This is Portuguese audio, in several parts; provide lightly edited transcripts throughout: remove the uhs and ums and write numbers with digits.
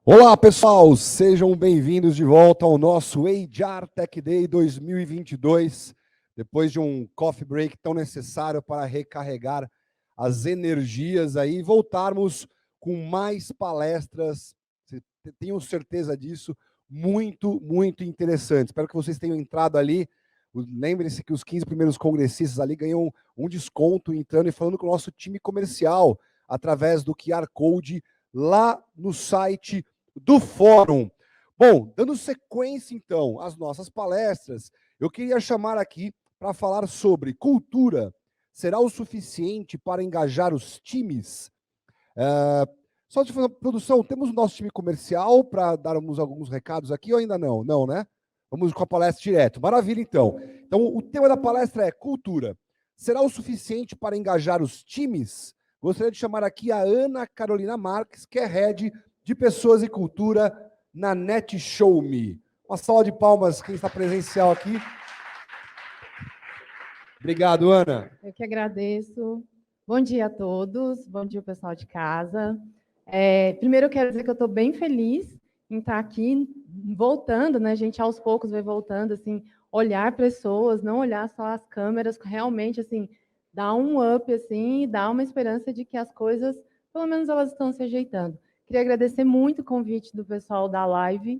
Olá, pessoal! Sejam bem-vindos de volta ao nosso HR Tech Day 2022, depois de um coffee break tão necessário para recarregar as energias aí e voltarmos com mais palestras, tenho certeza disso, muito interessantes. Espero que vocês tenham entrado ali. Lembrem-se que os 15 primeiros congressistas ali ganham um desconto entrando e falando com o nosso time comercial através do QR Code lá no site do fórum. Bom, dando sequência, então, às nossas palestras, eu queria chamar aqui para falar sobre cultura. Será o suficiente para engajar os times? Só de fazer produção, temos o nosso time comercial para darmos alguns recados aqui ou ainda não? Não, né? Vamos com a palestra direto. Maravilha, então. Então, o tema da palestra é cultura. Será o suficiente para engajar os times? Gostaria de chamar aqui a Ana Carolina Marques, que é Head de Pessoas e Cultura na NetShowMe. Uma salva de palmas, quem está presencial aqui. Obrigado, Ana. Eu que agradeço. Bom dia a todos, bom dia pessoal de casa. Primeiro eu quero dizer que eu estou bem feliz em estar aqui, voltando, né? A gente aos poucos vai voltando, assim, olhar pessoas, não olhar só as câmeras, realmente, assim, dar um up, assim, dar uma esperança de que as coisas, pelo menos elas estão se ajeitando. Queria agradecer muito o convite do pessoal da live,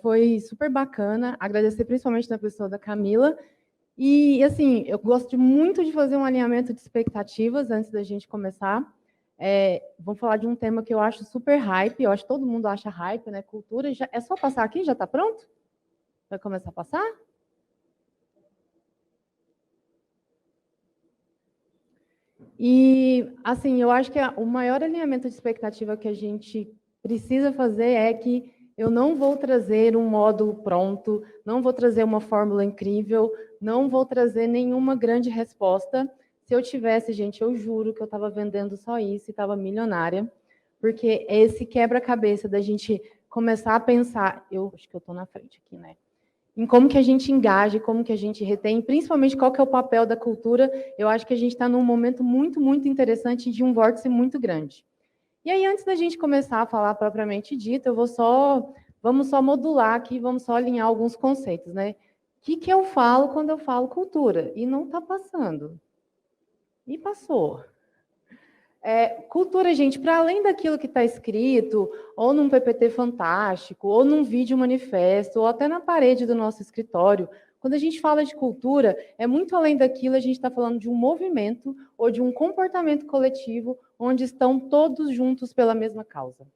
foi super bacana, agradecer principalmente da pessoa da Camila. E, assim, eu gosto muito de fazer um alinhamento de expectativas antes da gente começar. Vamos falar de um tema que eu acho super hype, eu acho que todo mundo acha hype, né? Cultura. É só passar aqui? Já está pronto? Vai começar a passar? E, assim, eu acho que o maior alinhamento de expectativa que a gente precisa fazer é que eu não vou trazer um módulo pronto, não vou trazer uma fórmula incrível, não vou trazer nenhuma grande resposta. Se eu tivesse, gente, eu juro que eu estava vendendo só isso e estava milionária, porque esse quebra-cabeça da gente começar a pensar, eu acho que eu estou na frente aqui, né? Em como que a gente engaja, como que a gente retém, principalmente qual que é o papel da cultura, eu acho que a gente está num momento muito interessante de um vórtice muito grande. E aí, antes da gente começar a falar propriamente dito, vamos só modular aqui, vamos só alinhar alguns conceitos, né? O que eu falo quando eu falo cultura? E não está passando. E passou. Cultura, gente, para além daquilo que está escrito, ou num PPT fantástico, ou num vídeo manifesto, ou até na parede do nosso escritório, quando a gente fala de cultura, é muito além daquilo, a gente está falando de um movimento ou de um comportamento coletivo onde estão todos juntos pela mesma causa.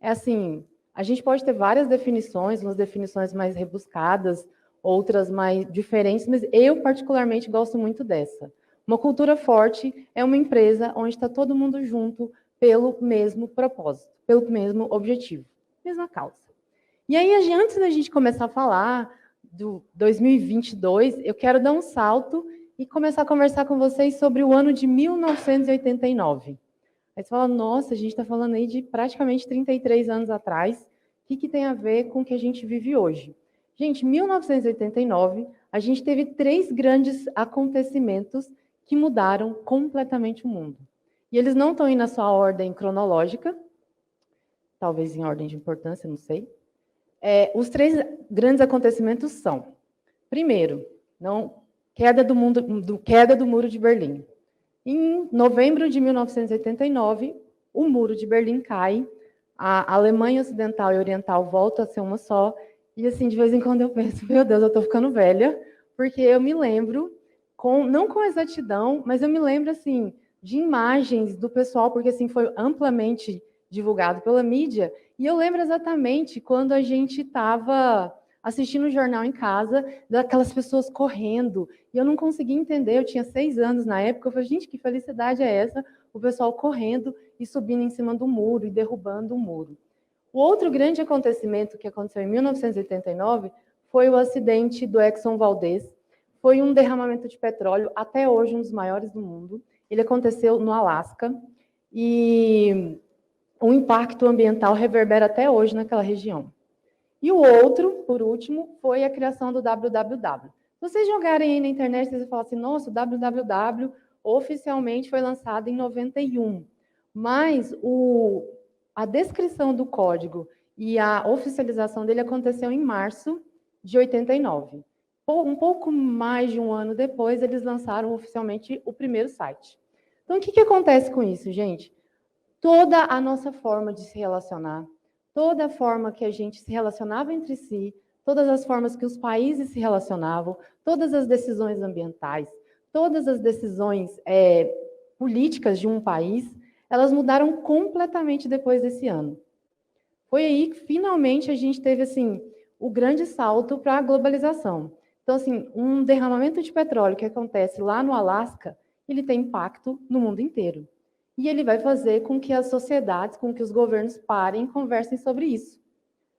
É assim, a gente pode ter várias definições, umas definições mais rebuscadas, outras mais diferentes, mas eu particularmente gosto muito dessa. Uma cultura forte é uma empresa onde está todo mundo junto pelo mesmo propósito, pelo mesmo objetivo, mesma causa. E aí, antes da gente começar a falar do 2022, eu quero dar um salto e começar a conversar com vocês sobre o ano de 1989. Aí você fala, nossa, a gente está falando aí de praticamente 33 anos atrás, o que tem a ver com o que a gente vive hoje? Gente, em 1989, a gente teve 3 grandes acontecimentos que mudaram completamente o mundo. E eles não estão aí na sua ordem cronológica, talvez em ordem de importância, não sei. Os 3 grandes acontecimentos são, primeiro, queda do Muro de Berlim. Em novembro de 1989, o Muro de Berlim cai, a Alemanha Ocidental e Oriental voltam a ser uma só, e assim, de vez em quando eu penso, meu Deus, eu estou ficando velha, porque eu me lembro, não com exatidão, mas eu me lembro, assim, de imagens do pessoal, porque assim, foi amplamente divulgado pela mídia, e eu lembro exatamente quando a gente estava assistindo o jornal em casa, daquelas pessoas correndo, e eu não conseguia entender, eu tinha 6 anos na época, eu falei, gente, que felicidade é essa? O pessoal correndo e subindo em cima do muro e derrubando o muro. O outro grande acontecimento que aconteceu em 1989 foi o acidente do Exxon Valdez. Foi um derramamento de petróleo, até hoje um dos maiores do mundo. Ele aconteceu no Alasca e o impacto ambiental reverbera até hoje naquela região. E o outro, por último, foi a criação do www. Se vocês jogarem aí na internet, vocês vão falar assim, nossa, o www oficialmente foi lançado em 91. Mas a descrição do código e a oficialização dele aconteceu em março de 89. Um pouco mais de um ano depois, eles lançaram oficialmente o primeiro site. Então, o que acontece com isso, gente? Toda a nossa forma de se relacionar, toda a forma que a gente se relacionava entre si, todas as formas que os países se relacionavam, todas as decisões ambientais, todas as decisões políticas de um país, elas mudaram completamente depois desse ano. Foi aí que finalmente a gente teve assim o grande salto para a globalização. Então, assim, um derramamento de petróleo que acontece lá no Alasca, ele tem impacto no mundo inteiro. E ele vai fazer com que as sociedades, com que os governos parem e conversem sobre isso.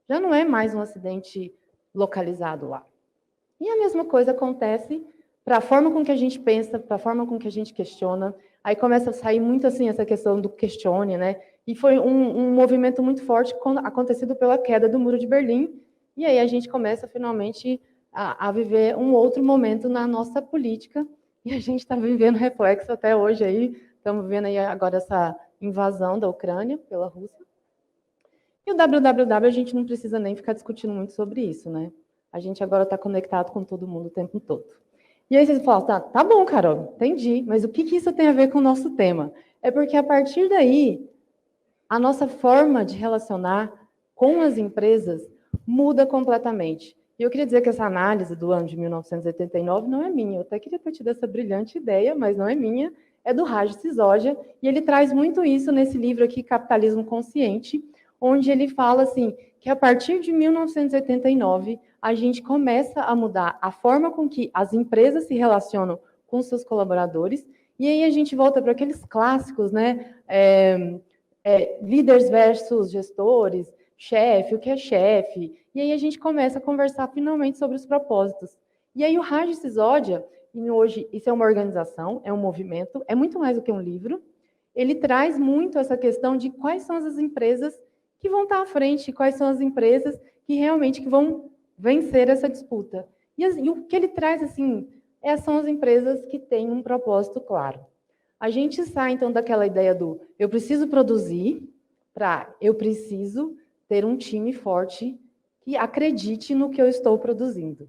Já não é mais um acidente localizado lá. E a mesma coisa acontece para a forma com que a gente pensa, para a forma com que a gente questiona. Aí começa a sair muito assim essa questão do questione, né? E foi um movimento muito forte acontecido pela queda do Muro de Berlim. E aí a gente começa finalmente a viver um outro momento na nossa política. E a gente está vivendo reflexo até hoje aí. Estamos vendo aí agora essa invasão da Ucrânia pela Rússia. E o www a gente não precisa nem ficar discutindo muito sobre isso, né? A gente agora está conectado com todo mundo o tempo todo. E aí vocês falam, tá bom, Carol, entendi, mas o que isso tem a ver com o nosso tema? É porque a partir daí, a nossa forma de relacionar com as empresas muda completamente. E eu queria dizer que essa análise do ano de 1989 não é minha. Eu até queria ter tido essa brilhante ideia, mas não é minha. É do Raj Sisodia, e ele traz muito isso nesse livro aqui, Capitalismo Consciente, onde ele fala assim que a partir de 1989 a gente começa a mudar a forma com que as empresas se relacionam com seus colaboradores, e aí a gente volta para aqueles clássicos, né? Líderes versus gestores, chefe, o que é chefe, e aí a gente começa a conversar finalmente sobre os propósitos. E aí o Raj Sisodia, e hoje isso é uma organização, é um movimento, é muito mais do que um livro, ele traz muito essa questão de quais são as empresas que vão estar à frente, quais são as empresas que realmente que vão vencer essa disputa. E o que ele traz, assim, são as empresas que têm um propósito claro. A gente sai, então, daquela ideia do eu preciso produzir para eu preciso ter um time forte que acredite no que eu estou produzindo.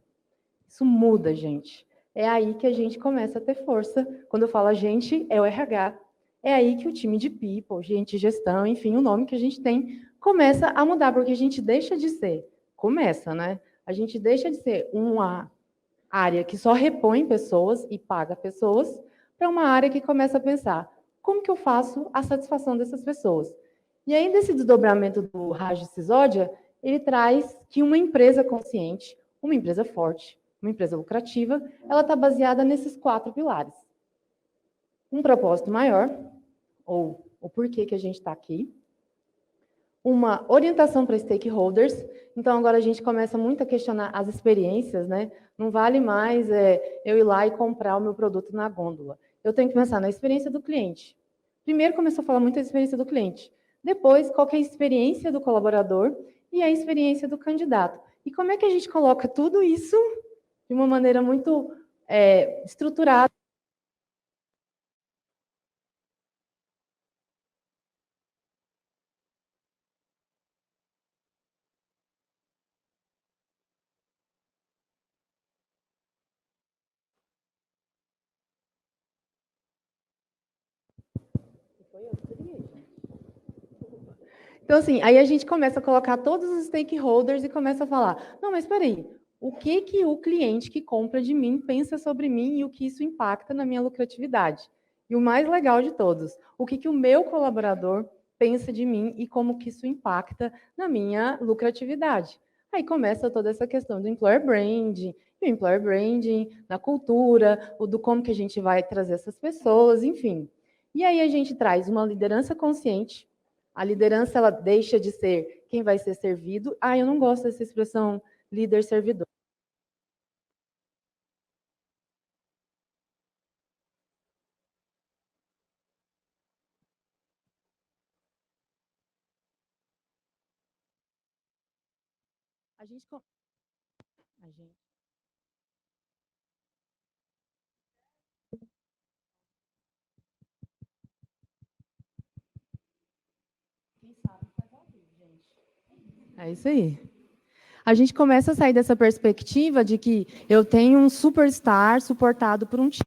Isso muda, gente. É aí que a gente começa a ter força. Quando eu falo a gente, é o RH. É aí que o time de people, gente, gestão, enfim, o nome que a gente tem, começa a mudar, porque a gente deixa de ser, começa, né? A gente deixa de ser uma área que só repõe pessoas e paga pessoas, para uma área que começa a pensar, como que eu faço a satisfação dessas pessoas? E aí, nesse desdobramento do Raj Sisodia, ele traz que uma empresa consciente, uma empresa forte, uma empresa lucrativa, ela está baseada nesses 4 pilares. Um propósito maior, ou o porquê que a gente está aqui. Uma orientação para stakeholders. Então, agora a gente começa muito a questionar as experiências, né? Não vale mais eu ir lá e comprar o meu produto na gôndola. Eu tenho que pensar na experiência do cliente. Primeiro começou a falar muito da experiência do cliente. Depois, qual que é a experiência do colaborador e a experiência do candidato. E como é que a gente coloca tudo isso de uma maneira muito estruturada? Então, assim, aí a gente começa a colocar todos os stakeholders e começa a falar, não, mas espera aí, o que o cliente que compra de mim pensa sobre mim e o que isso impacta na minha lucratividade? E o mais legal de todos, o que o meu colaborador pensa de mim e como que isso impacta na minha lucratividade? Aí começa toda essa questão do employer branding, e o employer branding na cultura, o do como que a gente vai trazer essas pessoas, enfim. E aí a gente traz uma liderança consciente. A liderança, ela deixa de ser quem vai ser servido. Eu não gosto dessa expressão líder-servidor. A gente... A gente... Quem sabe É isso aí. A gente começa a sair dessa perspectiva de que eu tenho um superstar suportado por um time.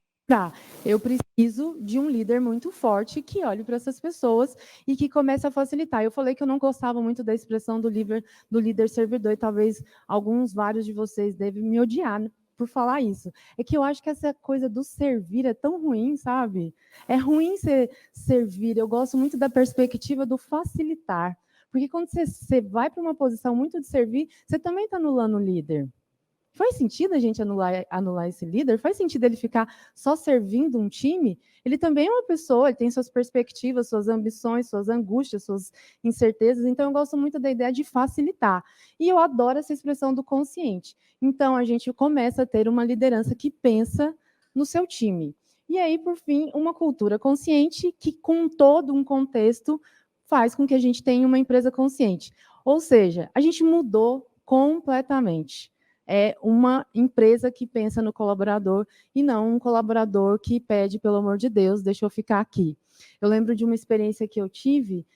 Eu preciso de um líder muito forte que olhe para essas pessoas e que comece a facilitar. Eu falei que eu não gostava muito da expressão do líder servidor, e talvez vários de vocês devem me odiar por falar isso. É que eu acho que essa coisa do servir é tão ruim, sabe? É ruim ser servir. Eu gosto muito da perspectiva do facilitar. Porque quando você vai para uma posição muito de servir, você também está anulando o líder. Faz sentido a gente anular esse líder? Faz sentido ele ficar só servindo um time? Ele também é uma pessoa, ele tem suas perspectivas, suas ambições, suas angústias, suas incertezas. Então, eu gosto muito da ideia de facilitar. E eu adoro essa expressão do consciente. Então, a gente começa a ter uma liderança que pensa no seu time. E aí, por fim, uma cultura consciente que, com todo um contexto, faz com que a gente tenha uma empresa consciente. Ou seja, a gente mudou completamente. É uma empresa que pensa no colaborador e não um colaborador que pede, pelo amor de Deus, deixa eu ficar aqui. Eu lembro de uma experiência que eu tive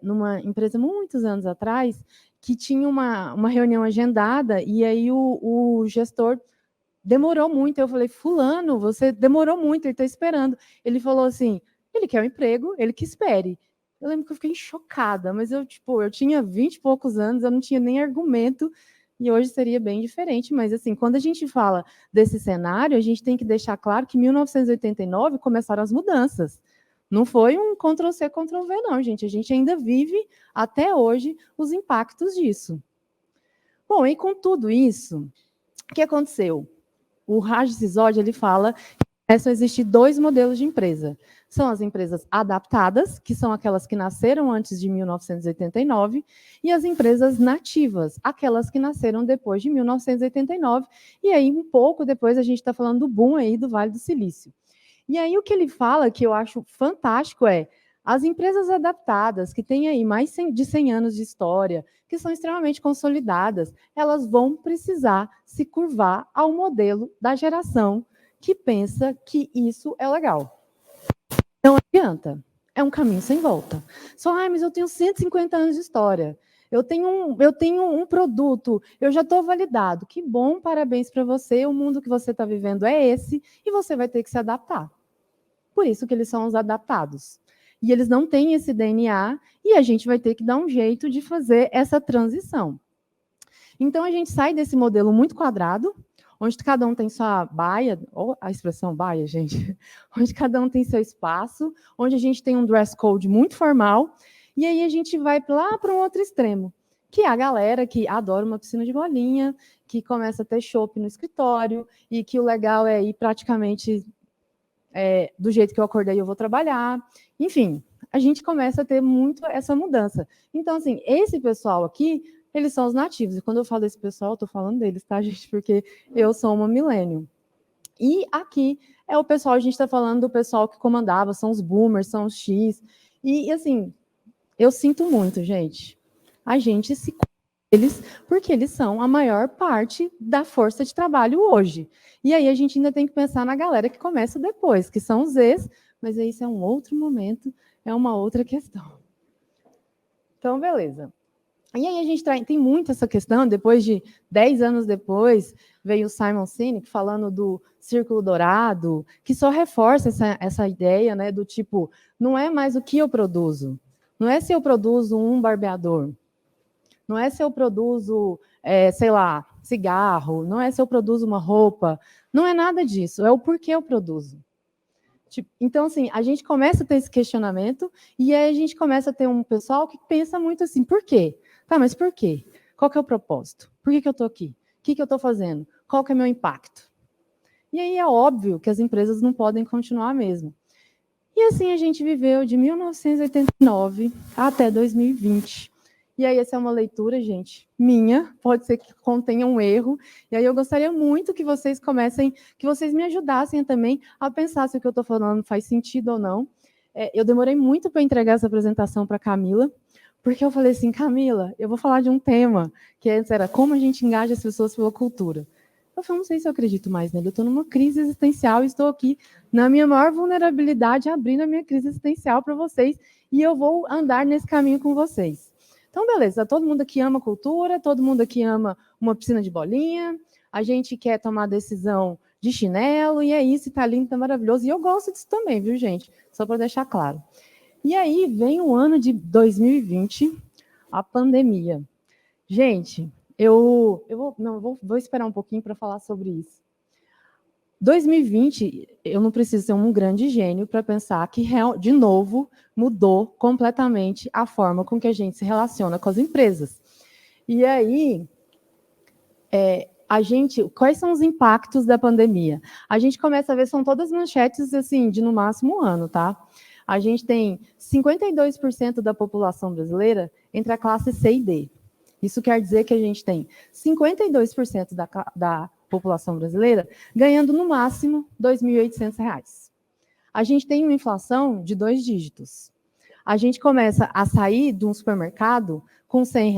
numa empresa muitos anos atrás, que tinha uma reunião agendada e aí o gestor demorou muito. Eu falei, fulano, você demorou muito, ele está esperando. Ele falou assim, ele quer um emprego, ele que espere. Eu lembro que eu fiquei chocada, mas eu tinha 20 e poucos anos, eu não tinha nem argumento, e hoje seria bem diferente. Mas, assim, quando a gente fala desse cenário, a gente tem que deixar claro que em 1989 começaram as mudanças. Não foi um Ctrl-C, Ctrl-V, não, gente. A gente ainda vive, até hoje, os impactos disso. Bom, e com tudo isso, o que aconteceu? O Raj Sisodia, ele fala que começam a existir dois modelos de empresa. São as empresas adaptadas, que são aquelas que nasceram antes de 1989, e as empresas nativas, aquelas que nasceram depois de 1989, e aí um pouco depois a gente está falando do boom aí do Vale do Silício. E aí o que ele fala, que eu acho fantástico, é as empresas adaptadas, que têm aí mais de 100 anos de história, que são extremamente consolidadas, elas vão precisar se curvar ao modelo da geração que pensa que isso é legal. Não adianta. É um caminho sem volta. Só, mas eu tenho 150 anos de história. Eu tenho um produto, eu já estou validado. Que bom, parabéns para você. O mundo que você está vivendo é esse e você vai ter que se adaptar. Por isso que eles são os adaptados. E eles não têm esse DNA e a gente vai ter que dar um jeito de fazer essa transição. Então, a gente sai desse modelo muito quadrado, onde cada um tem sua baia, ou a expressão baia, gente, onde cada um tem seu espaço, onde a gente tem um dress code muito formal, e aí a gente vai lá para um outro extremo, que é a galera que adora uma piscina de bolinha, que começa a ter chopp no escritório, e que o legal é ir praticamente do jeito que eu acordei eu vou trabalhar. Enfim, a gente começa a ter muito essa mudança. Então, assim, esse pessoal aqui, eles são os nativos. E quando eu falo desse pessoal, eu estou falando deles, tá, gente? Porque eu sou uma millennial. E aqui é o pessoal, a gente está falando do pessoal que comandava, são os boomers, são os X. E assim, eu sinto muito, gente. A gente se eles, porque eles são a maior parte da força de trabalho hoje. E aí a gente ainda tem que pensar na galera que começa depois, que são os ex, mas isso é um outro momento, é uma outra questão. Então, beleza. E aí a gente tem muito essa questão, depois de 10 anos depois, veio o Simon Sinek falando do círculo dourado, que só reforça essa ideia, né, do tipo, não é mais o que eu produzo, não é se eu produzo um barbeador, não é se eu produzo, sei lá, cigarro, não é se eu produzo uma roupa, não é nada disso, é o porquê eu produzo. Então, assim, a gente começa a ter esse questionamento e aí a gente começa a ter um pessoal que pensa muito assim, por quê? Tá, mas por quê? Qual que é o propósito? Por que eu estou aqui? O que eu estou fazendo? Qual que é o meu impacto? E aí é óbvio que as empresas não podem continuar mesmo. E assim a gente viveu de 1989 até 2020. E aí essa é uma leitura, gente, minha, pode ser que contenha um erro, e aí eu gostaria muito que vocês que vocês me ajudassem também a pensar se o que eu estou falando faz sentido ou não. Eu demorei muito para entregar essa apresentação para a Camila, porque eu falei assim, Camila, eu vou falar de um tema, que antes era como a gente engaja as pessoas pela cultura. Eu falei, não sei se eu acredito mais nele, eu estou numa crise existencial e estou aqui na minha maior vulnerabilidade, abrindo a minha crise existencial para vocês, e eu vou andar nesse caminho com vocês. Então, beleza, todo mundo aqui ama cultura, todo mundo aqui ama uma piscina de bolinha, a gente quer tomar decisão de chinelo, e é isso, e tá lindo, tá maravilhoso. E eu gosto disso também, viu, gente? Só para deixar claro. E aí vem o ano de 2020, a pandemia. Gente, eu vou esperar um pouquinho para falar sobre isso. 2020, eu não preciso ser um grande gênio para pensar que, de novo, mudou completamente a forma com que a gente se relaciona com as empresas. E aí, quais são os impactos da pandemia? A gente começa a ver, são todas manchetes, assim, de no máximo um ano, tá? A gente tem 52% da população brasileira entre a classe C e D. Isso quer dizer que a gente tem 52% da população brasileira ganhando, no máximo, R$ 2.800. A gente tem uma inflação de 2 dígitos. A gente começa a sair de um supermercado com R$ 100,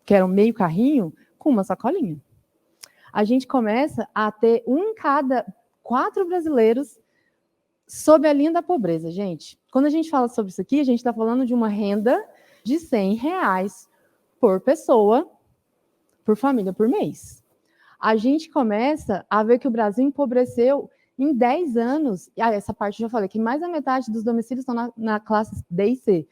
que era um meio carrinho, com uma sacolinha. A gente começa a ter 1 em cada 4 brasileiros sob a linha da pobreza, gente. Quando a gente fala sobre isso aqui, a gente está falando de uma renda de R$ 100 por pessoa, por família, por mês. A gente começa a ver que o Brasil empobreceu em 10 anos. Essa parte eu já falei, que mais da metade dos domicílios estão na classe D e C.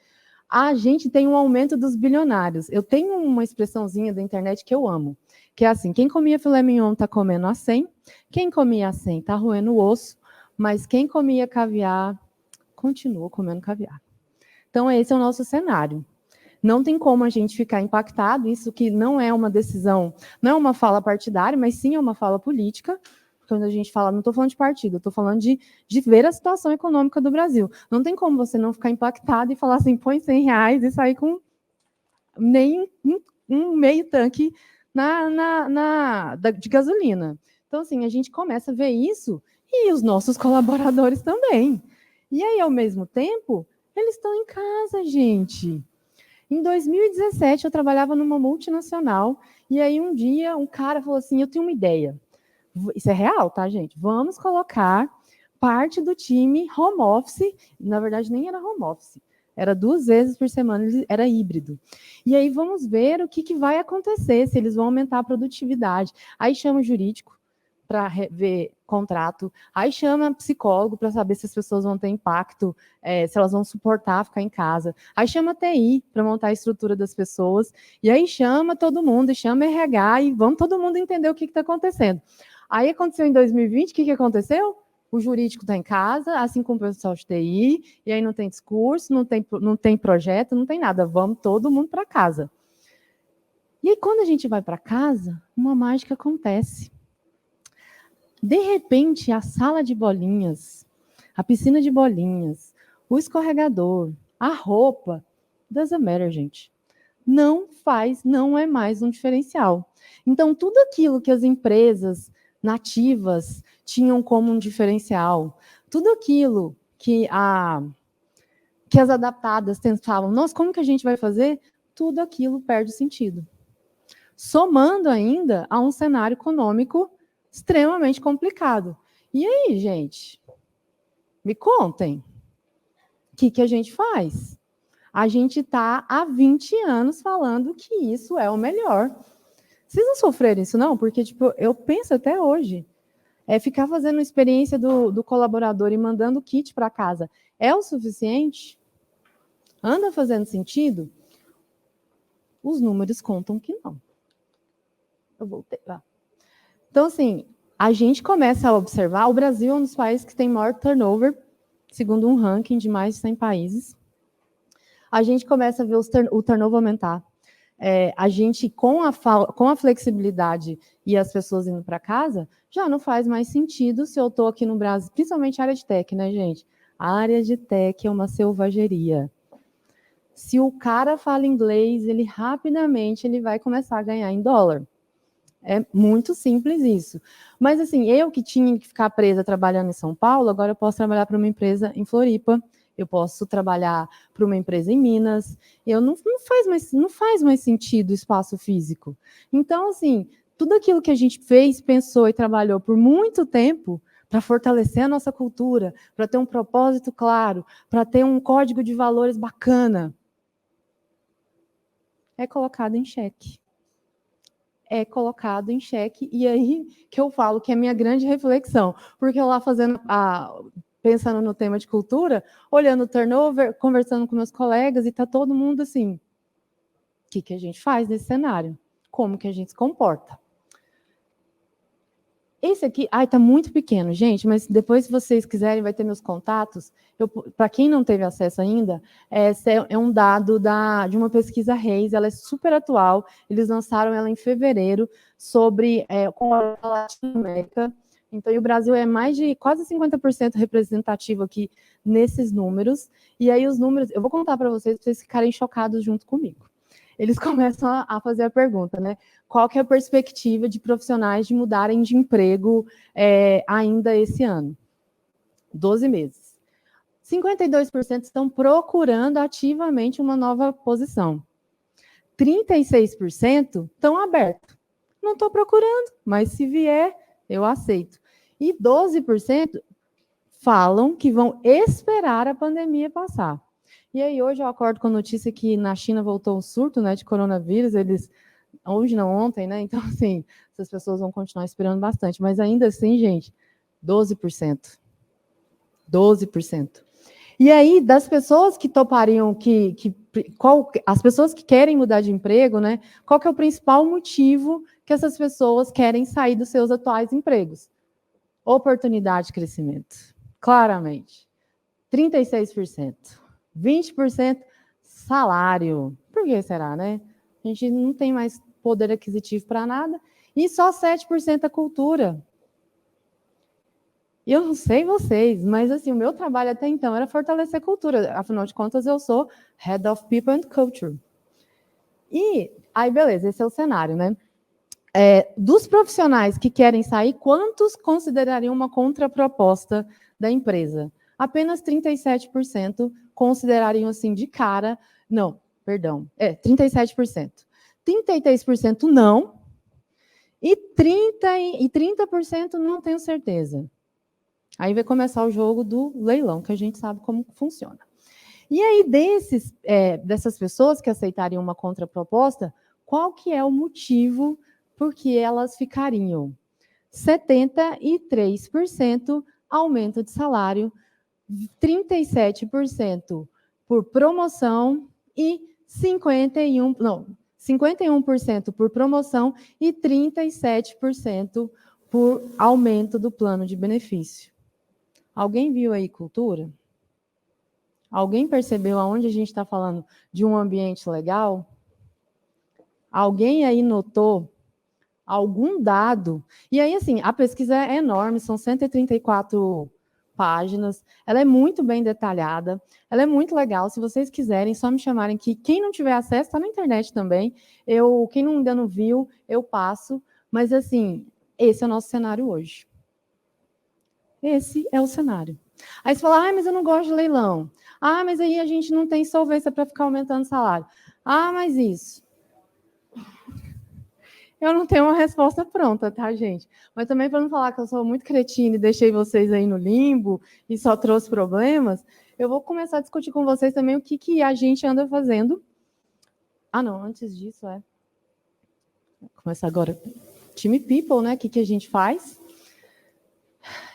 A gente tem um aumento dos bilionários. Eu tenho uma expressãozinha da internet que eu amo, que é assim, quem comia filé mignon está comendo a 100, quem comia a 100 está roendo o osso, mas quem comia caviar continua comendo caviar. Então, esse é o nosso cenário. Não tem como a gente ficar impactado, isso que não é uma decisão, não é uma fala partidária, mas sim é uma fala política. Quando a gente fala, não estou falando de partido, estou falando de ver a situação econômica do Brasil. Não tem como você não ficar impactado e falar assim, põe R$ 100 e sair com nem um meio tanque de gasolina. Então, assim, a gente começa a ver isso e os nossos colaboradores também. E aí, ao mesmo tempo, eles estão em casa, gente. Em 2017, eu trabalhava numa multinacional, e aí um dia um cara falou assim, eu tenho uma ideia. Isso é real, tá, gente? Vamos colocar parte do time home office, na verdade nem era home office, era 2 vezes por semana, era híbrido. E aí vamos ver o que vai acontecer, se eles vão aumentar a produtividade. Aí chama o jurídico para ver contrato, aí chama psicólogo para saber se as pessoas vão ter impacto, se elas vão suportar ficar em casa, aí chama TI para montar a estrutura das pessoas, e aí chama todo mundo, e chama RH, e vamos todo mundo entender o que está acontecendo. Aí aconteceu em 2020, o que aconteceu? O jurídico está em casa, assim como o pessoal de TI, e aí não tem discurso, não tem projeto, não tem nada, vamos todo mundo para casa. E aí quando a gente vai para casa, uma mágica acontece. De repente, a sala de bolinhas, a piscina de bolinhas, o escorregador, a roupa, doesn't matter, gente. Não é mais um diferencial. Então, tudo aquilo que as empresas nativas tinham como um diferencial, tudo aquilo que as adaptadas pensavam, nossa, como que a gente vai fazer? Tudo aquilo perde sentido. Somando ainda a um cenário econômico extremamente complicado. E aí, gente? Me contem. O que a gente faz? A gente está há 20 anos falando que isso é o melhor. Vocês não sofreram isso, não? Porque, tipo, eu penso até hoje. Ficar fazendo a experiência do colaborador e mandando o kit para casa é o suficiente? Anda fazendo sentido? Os números contam que não. Eu voltei lá. Então, assim, a gente começa a observar, o Brasil é um dos países que tem maior turnover, segundo um ranking de mais de 100 países. A gente começa a ver o turnover aumentar. A gente, com a flexibilidade e as pessoas indo para casa, já não faz mais sentido se eu estou aqui no Brasil, principalmente a área de tech, né, gente? A área de tech é uma selvageria. Se o cara fala inglês, ele rapidamente vai começar a ganhar em dólar. É muito simples isso. Mas, assim, eu que tinha que ficar presa trabalhando em São Paulo, agora eu posso trabalhar para uma empresa em Floripa, eu posso trabalhar para uma empresa em Minas, não faz mais sentido o espaço físico. Então, assim, tudo aquilo que a gente fez, pensou e trabalhou por muito tempo para fortalecer a nossa cultura, para ter um propósito claro, para ter um código de valores bacana, é colocado em xeque. É colocado em xeque, e aí que eu falo que é a minha grande reflexão, porque eu lá pensando no tema de cultura, olhando o turnover, conversando com meus colegas, e está todo mundo assim, o que a gente faz nesse cenário? Como que a gente se comporta? Esse aqui, está muito pequeno, gente, mas depois, se vocês quiserem, vai ter meus contatos. Para quem não teve acesso ainda, esse é um dado de uma pesquisa Reis, ela é super atual, eles lançaram ela em fevereiro, sobre com a Latinoamérica. Então, e o Brasil é mais de quase 50% representativo aqui nesses números. E aí os números, eu vou contar para vocês ficarem chocados junto comigo. Eles começam a fazer a pergunta, né? Qual que é a perspectiva de profissionais de mudarem de emprego ainda esse ano? 12 meses. 52% estão procurando ativamente uma nova posição. 36% estão abertos. Não estou procurando, mas se vier, eu aceito. E 12% falam que vão esperar a pandemia passar. E aí, hoje eu acordo com a notícia que na China voltou um surto, né, de coronavírus, hoje não, ontem, né, então, assim, essas pessoas vão continuar esperando bastante, mas ainda assim, gente, 12%. 12%. E aí, das pessoas que topariam, as pessoas que querem mudar de emprego, né, qual que é o principal motivo que essas pessoas querem sair dos seus atuais empregos? Oportunidade de crescimento, claramente. 36%. 20% salário. Por que será, né? A gente não tem mais poder aquisitivo para nada. E só 7% a cultura. E eu não sei vocês, mas assim, o meu trabalho até então era fortalecer a cultura. Afinal de contas, eu sou Head of People and Culture. E aí, beleza, esse é o cenário, né? Dos profissionais que querem sair, quantos considerariam uma contraproposta da empresa? Apenas 37% considerariam assim de cara, não, perdão, 37%. 33% não, e 30% não tenho certeza. Aí vai começar o jogo do leilão, que a gente sabe como funciona. E aí, dessas pessoas que aceitariam uma contraproposta, qual que é o motivo por que elas ficariam? 73% aumento de salário, 37% por promoção e 51% por promoção e 37% por aumento do plano de benefício. Alguém viu aí cultura? Alguém percebeu aonde a gente está falando de um ambiente legal? Alguém aí notou algum dado? E aí, assim, a pesquisa é enorme, são 134 páginas, ela é muito bem detalhada, ela é muito legal. Se vocês quiserem, só me chamarem que quem não tiver acesso, está na internet também. Quem ainda não viu, eu passo. Mas, assim, esse é o nosso cenário hoje. Esse é o cenário. Aí você fala, mas eu não gosto de leilão. Mas aí a gente não tem solvência para ficar aumentando o salário. Mas isso. Eu não tenho uma resposta pronta, tá, gente? Mas também para não falar que eu sou muito cretina e deixei vocês aí no limbo e só trouxe problemas, eu vou começar a discutir com vocês também o que a gente anda fazendo. Não, antes disso, Vou começar agora. Time People, né? O que a gente faz?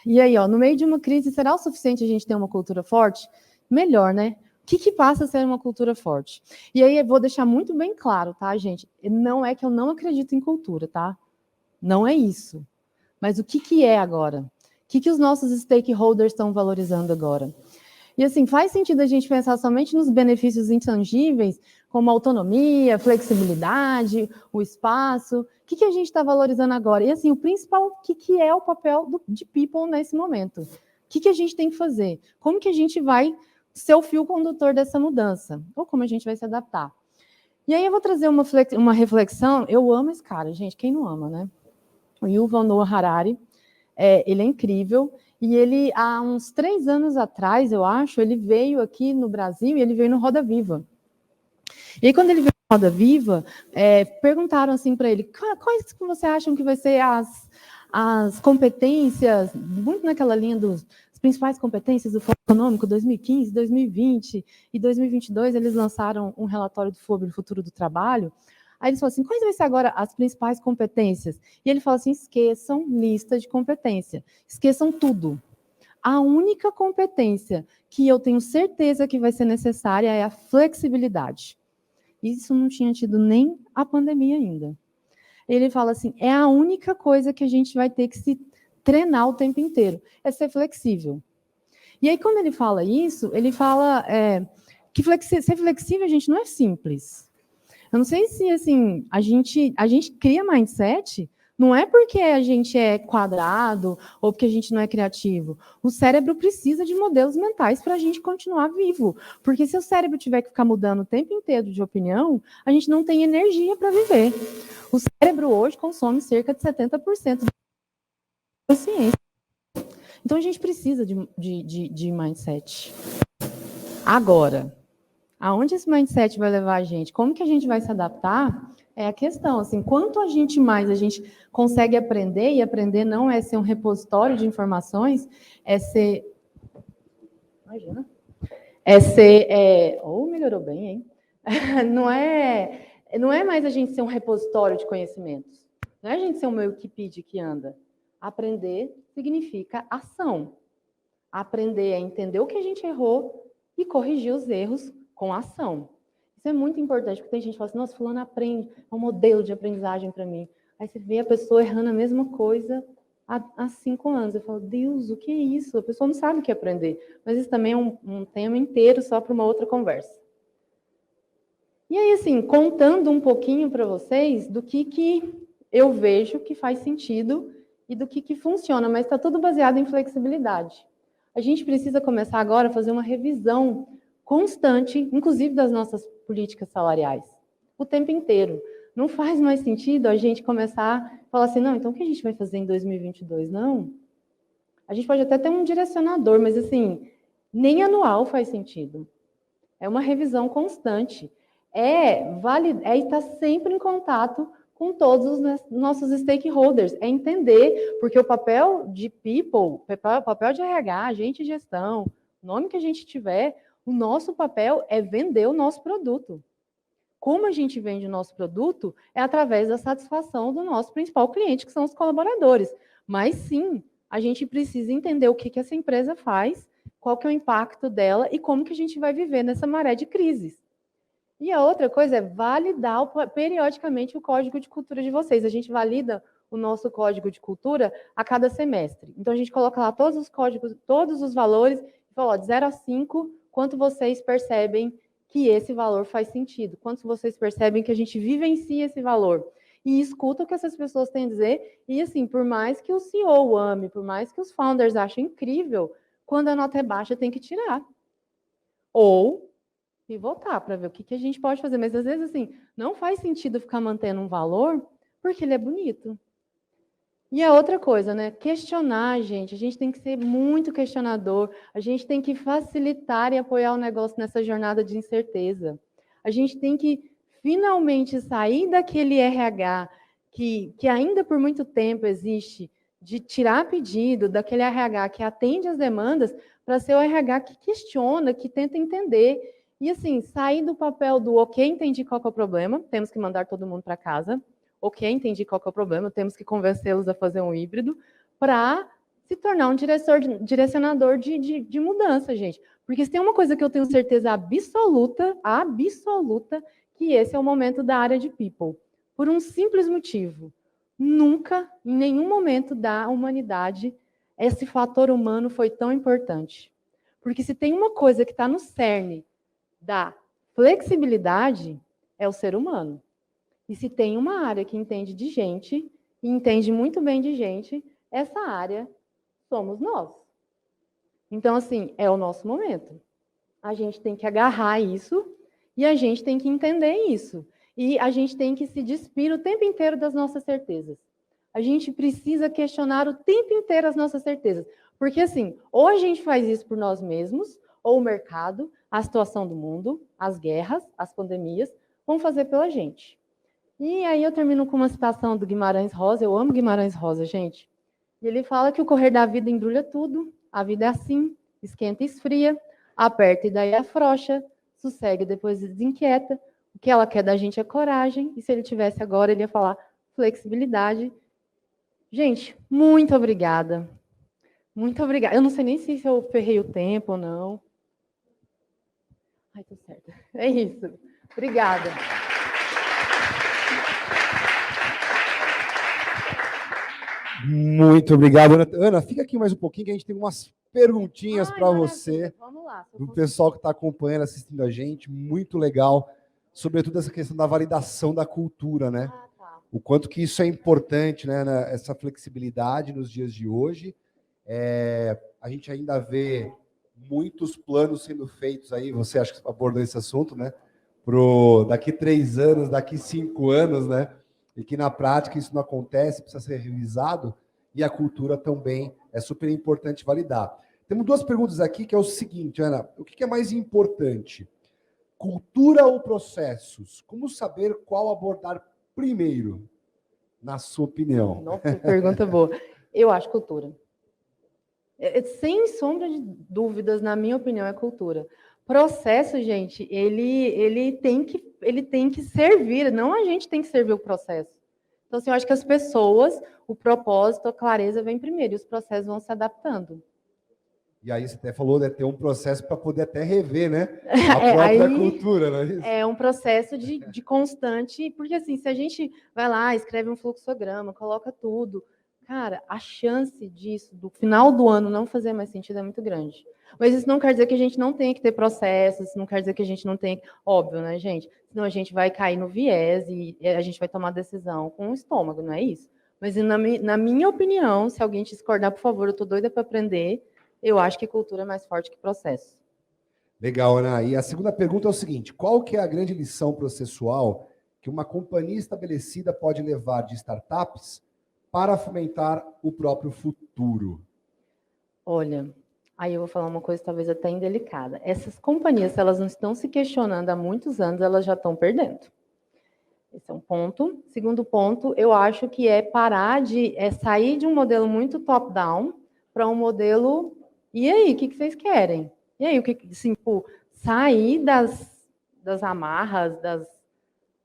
E aí, no meio de uma crise, será o suficiente a gente ter uma cultura forte? Melhor, né? O que passa a ser uma cultura forte? E aí, eu vou deixar muito bem claro, tá, gente? Não é que eu não acredito em cultura, tá? Não é isso. Mas o que é agora? O que os nossos stakeholders estão valorizando agora? E assim, faz sentido a gente pensar somente nos benefícios intangíveis, como a autonomia, flexibilidade, o espaço. O que a gente está valorizando agora? E assim, o principal, o que é o papel de people nesse momento? O que a gente tem que fazer? Como que a gente vai ser o fio condutor dessa mudança? Ou como a gente vai se adaptar? E aí eu vou trazer uma reflexão. Eu amo esse cara, gente. Quem não ama, né? O Yuval Noah Harari. Ele é incrível. E ele, há uns 3 anos atrás, eu acho, ele veio aqui no Brasil e ele veio no Roda Viva. E aí, quando ele veio no Roda Viva, perguntaram assim para ele, quais que você acham que vai ser as competências, muito naquela linha dos as principais competências do Fórum Econômico 2015, 2020 e 2022, eles lançaram um relatório sobre o futuro do trabalho. Aí eles falam assim, quais vão ser agora as principais competências? E ele fala assim, esqueçam lista de competência, esqueçam tudo. A única competência que eu tenho certeza que vai ser necessária é a flexibilidade. Isso não tinha tido nem a pandemia ainda. Ele fala assim, é a única coisa que a gente vai ter que se treinar o tempo inteiro, é ser flexível. E aí, quando ele fala isso, ele fala que ser flexível, gente, não é simples. Eu não sei se, assim, a gente cria mindset, não é porque a gente é quadrado ou porque a gente não é criativo. O cérebro precisa de modelos mentais para a gente continuar vivo. Porque se o cérebro tiver que ficar mudando o tempo inteiro de opinião, a gente não tem energia para viver. O cérebro hoje consome cerca de 70% da consciência. Então, a gente precisa de mindset. Agora, aonde esse mindset vai levar a gente? Como que a gente vai se adaptar? É a questão, assim, quanto a gente consegue aprender, e aprender não é ser um repositório de informações, é ser... Imagina. Melhorou bem, hein? Não é mais a gente ser um repositório de conhecimentos. Não é a gente ser uma Wikipedia que anda. Aprender significa ação. Aprender é entender o que a gente errou e corrigir os erros com ação. Isso é muito importante, porque tem gente que fala assim, nossa, fulano aprende, é um modelo de aprendizagem para mim. Aí você vê a pessoa errando a mesma coisa há 5 anos. Eu falo, Deus, o que é isso? A pessoa não sabe o que é aprender. Mas isso também é um tema inteiro só para uma outra conversa. E aí, assim, contando um pouquinho para vocês do que eu vejo que faz sentido e do que funciona, mas está tudo baseado em flexibilidade. A gente precisa começar agora a fazer uma revisão constante, inclusive das nossas políticas salariais, o tempo inteiro. Não faz mais sentido a gente começar a falar assim, não, então o que a gente vai fazer em 2022? Não. A gente pode até ter um direcionador, mas assim, nem anual faz sentido. É uma revisão constante. É estar sempre em contato com todos os nossos stakeholders, é entender, porque o papel de people, o papel de RH, agente de gestão, o nome que a gente tiver, o nosso papel é vender o nosso produto. Como a gente vende o nosso produto é através da satisfação do nosso principal cliente, que são os colaboradores. Mas sim, a gente precisa entender o que essa empresa faz, qual que é o impacto dela e como que a gente vai viver nessa maré de crises. E a outra coisa é validar periodicamente o código de cultura de vocês. A gente valida o nosso código de cultura a cada semestre. Então, a gente coloca lá todos os códigos, todos os valores, e fala, ó, de 0 a 5, quanto vocês percebem que esse valor faz sentido? Quanto vocês percebem que a gente vivencia esse valor? E escuta o que essas pessoas têm a dizer. E, assim, por mais que o CEO ame, por mais que os founders achem incrível, quando a nota é baixa, tem que tirar. Ou e voltar para ver o que a gente pode fazer. Mas, às vezes, assim, não faz sentido ficar mantendo um valor porque ele é bonito. E a outra coisa, né? Questionar, gente. A gente tem que ser muito questionador. A gente tem que facilitar e apoiar o negócio nessa jornada de incerteza. A gente tem que finalmente sair daquele RH que ainda por muito tempo existe, de tirar pedido, daquele RH que atende as demandas, para ser o RH que questiona, que tenta entender. E, assim, sair do papel do ok, entendi qual que é o problema, temos que mandar todo mundo para casa. Ok, entendi qual que é o problema, temos que convencê-los a fazer um híbrido para se tornar um direcionador de mudança, gente. Porque se tem uma coisa que eu tenho certeza absoluta, que esse é o momento da área de people. Por um simples motivo. Nunca, em nenhum momento da humanidade, esse fator humano foi tão importante. Porque se tem uma coisa que está no cerne da flexibilidade, é o ser humano. E se tem uma área que entende de gente, e entende muito bem de gente, essa área somos nós. Então, assim, é o nosso momento. A gente tem que agarrar isso e a gente tem que entender isso. E a gente tem que se despir o tempo inteiro das nossas certezas. A gente precisa questionar o tempo inteiro as nossas certezas. Porque, assim, ou a gente faz isso por nós mesmos, ou o mercado, a situação do mundo, as guerras, as pandemias, vão fazer pela gente. E aí eu termino com uma citação do Guimarães Rosa. Eu amo Guimarães Rosa, gente. E ele fala que o correr da vida embrulha tudo, A vida é assim, esquenta e esfria, aperta e daí afrouxa, sossega e depois desinquieta. O que ela quer da gente é coragem, e se ele tivesse agora, ele ia falar flexibilidade. Gente, muito obrigada. Muito obrigada. Eu não sei nem se eu ferrei o tempo ou não. Ai, tô certo. É isso. Obrigada. Muito obrigado, Ana. Ana, fica aqui mais um pouquinho que a gente tem umas perguntinhas para você, Vamos lá. do pessoal que está acompanhando, assistindo a gente. Muito legal, sobretudo essa questão da validação da cultura, né? Tá. O quanto que isso é importante, né? Essa flexibilidade nos dias de hoje. A gente ainda vê muitos planos sendo feitos aí, você acha que abordou esse assunto, né? Daqui 3 anos, daqui 5 anos, né? E que na prática isso não acontece, precisa ser revisado, e a cultura também é super importante validar. Temos 2 perguntas aqui, que é o seguinte, Ana, o que é mais importante? Cultura ou processos? Como saber qual abordar primeiro, na sua opinião? Nossa, pergunta boa. Eu acho cultura. Sem sombra de dúvidas, na minha opinião, é cultura. Processo, gente, ele tem que servir, não a gente tem que servir o processo. Então, assim, eu acho que as pessoas, o propósito, a clareza vem primeiro, e os processos vão se adaptando. E aí você até falou, né, ter um processo para poder até rever, né, a própria cultura, não é isso? É um processo de constante, porque assim, se a gente vai lá, escreve um fluxograma, coloca tudo, cara, a chance disso, do final do ano não fazer mais sentido é muito grande. Mas isso não quer dizer que a gente não tenha que ter processos, não quer dizer que a gente não tenha... Óbvio, né, gente? Senão a gente vai cair no viés e a gente vai tomar decisão com o estômago, não é isso? Mas na minha opinião, se alguém discordar, por favor, eu tô doida para aprender, eu acho que cultura é mais forte que processo. Legal, Ana. E a segunda pergunta é o seguinte, qual que é a grande lição processual que uma companhia estabelecida pode levar de startups para fomentar o próprio futuro? Olha, aí eu vou falar uma coisa talvez até indelicada. Essas companhias, se elas não estão se questionando há muitos anos, elas já estão perdendo. Esse é um ponto. Segundo ponto, eu acho que é sair de um modelo muito top-down para um modelo. E aí, o que vocês querem? E aí, assim, sair das amarras,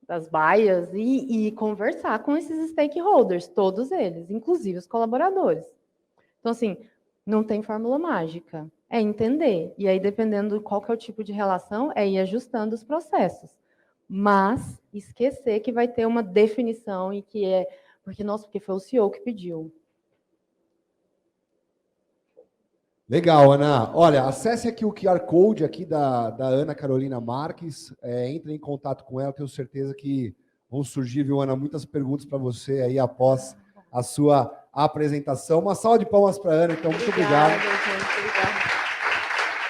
das baias e conversar com esses stakeholders, todos eles, inclusive os colaboradores. Então, assim, não tem fórmula mágica. É entender. E aí, dependendo de qual que é o tipo de relação, é ir ajustando os processos. Mas esquecer que vai ter uma definição e que é... Porque foi o CEO que pediu. Legal, Ana. Olha, acesse aqui o QR Code aqui da Ana Carolina Marques, entre em contato com ela, tenho certeza que vão surgir, viu, Ana, muitas perguntas para você aí após a sua apresentação. Uma salva de palmas para a Ana, então, muito obrigado.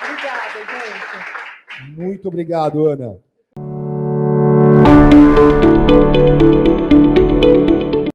Obrigada, gente. Muito obrigado, Ana.